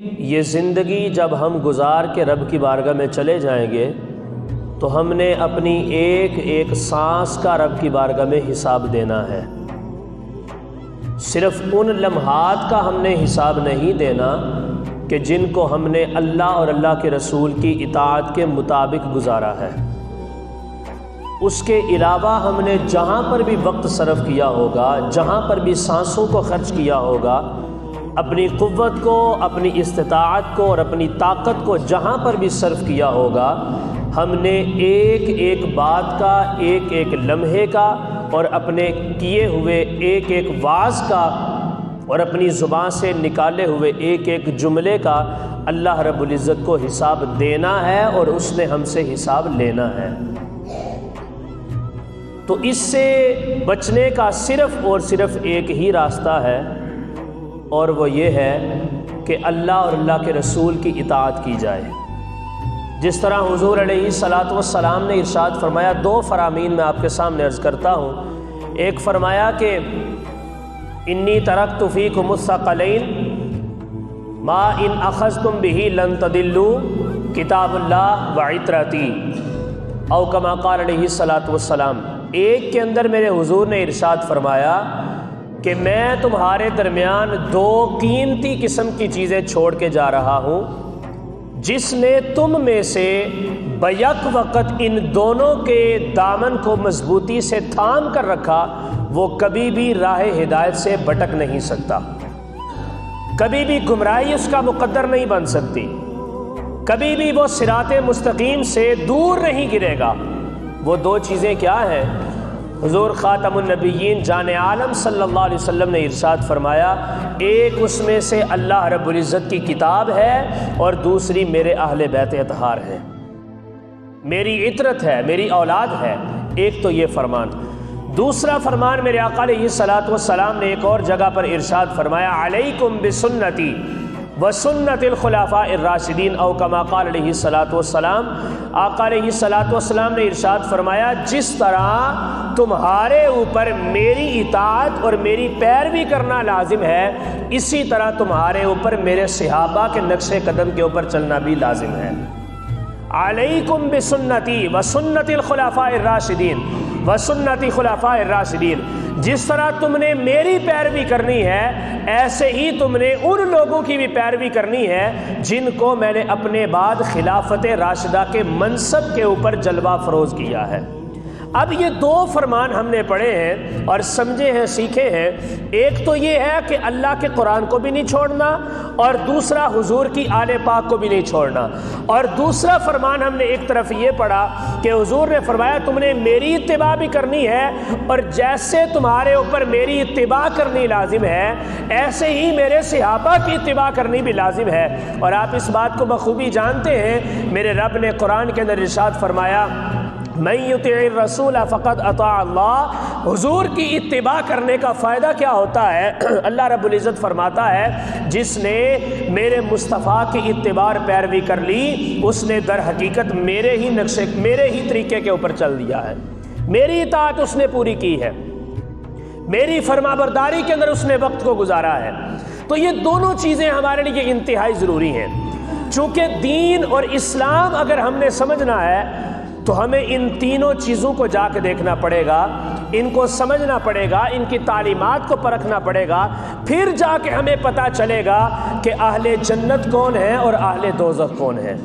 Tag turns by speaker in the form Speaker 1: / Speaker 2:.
Speaker 1: یہ زندگی جب ہم گزار کے رب کی بارگاہ میں چلے جائیں گے تو ہم نے اپنی ایک ایک سانس کا رب کی بارگاہ میں حساب دینا ہے۔ صرف ان لمحات کا ہم نے حساب نہیں دینا کہ جن کو ہم نے اللہ اور اللہ کے رسول کی اطاعت کے مطابق گزارا ہے۔ اس کے علاوہ ہم نے جہاں پر بھی وقت صرف کیا ہوگا، جہاں پر بھی سانسوں کو خرچ کیا ہوگا، اپنی قوت کو، اپنی استطاعت کو اور اپنی طاقت کو جہاں پر بھی صرف کیا ہوگا، ہم نے ایک ایک بات کا، ایک ایک لمحے کا اور اپنے کیے ہوئے ایک ایک واعظ کا اور اپنی زبان سے نکالے ہوئے ایک ایک جملے کا اللہ رب العزت کو حساب دینا ہے اور اس نے ہم سے حساب لینا ہے۔ تو اس سے بچنے کا صرف اور صرف ایک ہی راستہ ہے، اور وہ یہ ہے کہ اللہ اور اللہ کے رسول کی اطاعت کی جائے۔ جس طرح حضور علیہ الصلاۃ والسلام نے ارشاد فرمایا، دو فرامین میں آپ کے سامنے عرض کرتا ہوں۔ ایک فرمایا کہ انی ترکت فیکم الثقلین ما ان اخذتم به لن تضلوا کتاب اللہ وعطرتی، او کما قال علیہ الصلاۃ والسلام۔ ایک کے اندر میرے حضور نے ارشاد فرمایا کہ میں تمہارے درمیان دو قیمتی قسم کی چیزیں چھوڑ کے جا رہا ہوں، جس نے تم میں سے بیک وقت ان دونوں کے دامن کو مضبوطی سے تھام کر رکھا، وہ کبھی بھی راہ ہدایت سے بھٹک نہیں سکتا، کبھی بھی گمراہی اس کا مقدر نہیں بن سکتی، کبھی بھی وہ صراط مستقیم سے دور نہیں گرے گا۔ وہ دو چیزیں کیا ہیں؟ حضور خاتم النبیین جان عالم صلی اللہ علیہ وسلم نے ارشاد فرمایا، ایک اس میں سے اللہ رب العزت کی کتاب ہے اور دوسری میرے اہل بیت اطہار ہیں، میری عطرت ہے، میری اولاد ہے۔ ایک تو یہ فرمان۔ دوسرا فرمان میرے آقا علیہ الصلاۃ والسلام نے ایک اور جگہ پر ارشاد فرمایا، علیکم بسنتی وسنت الخلفاء الراشدین، او کما قال علیہ الصلاۃ والسلام۔ آقا علیہ الصلاۃ والسلام نے ارشاد فرمایا، جس طرح تمہارے اوپر میری اطاعت اور میری پیروی کرنا لازم ہے، اسی طرح تمہارے اوپر میرے صحابہ کے نقش قدم کے اوپر چلنا بھی لازم ہے۔ علیکم بسنتی وسنت الخلفاء الراشدین وسنت خلفاء الراشدین، جس طرح تم نے میری پیروی کرنی ہے، ایسے ہی تم نے ان لوگوں کی بھی پیروی کرنی ہے جن کو میں نے اپنے بعد خلافت راشدہ کے منصب کے اوپر جلوہ فروز کیا ہے۔ اب یہ دو فرمان ہم نے پڑھے ہیں اور سمجھے ہیں، سیکھے ہیں۔ ایک تو یہ ہے کہ اللہ کے قرآن کو بھی نہیں چھوڑنا، اور دوسرا حضور کی آل پاک کو بھی نہیں چھوڑنا۔ اور دوسرا فرمان ہم نے ایک طرف یہ پڑھا کہ حضور نے فرمایا، تم نے میری اتباع بھی کرنی ہے، اور جیسے تمہارے اوپر میری اتباع کرنی لازم ہے، ایسے ہی میرے صحابہ کی اتباع کرنی بھی لازم ہے۔ اور آپ اس بات کو بخوبی جانتے ہیں، میرے رب نے قرآن کے اندر ارشاد فرمایا، من یطع الرسول فقد اطاع اللہ۔ حضور کی اتباع کرنے کا فائدہ کیا ہوتا ہے؟ اللہ رب العزت فرماتا ہے، جس نے میرے مصطفیٰ کی اتباع پیروی کر لی، اس نے در حقیقت میرے ہی نقشے، میرے ہی طریقے کے اوپر چل دیا ہے، میری اطاعت اس نے پوری کی ہے، میری فرما برداری کے اندر اس نے وقت کو گزارا ہے۔ تو یہ دونوں چیزیں ہمارے لیے انتہائی ضروری ہیں۔ چونکہ دین اور اسلام اگر ہم نے سمجھنا ہے تو ہمیں ان تینوں چیزوں کو جا کے دیکھنا پڑے گا، ان کو سمجھنا پڑے گا، ان کی تعلیمات کو پرکھنا پڑے گا، پھر جا کے ہمیں پتہ چلے گا کہ اہل جنت کون ہیں اور اہل دوزخ کون ہیں۔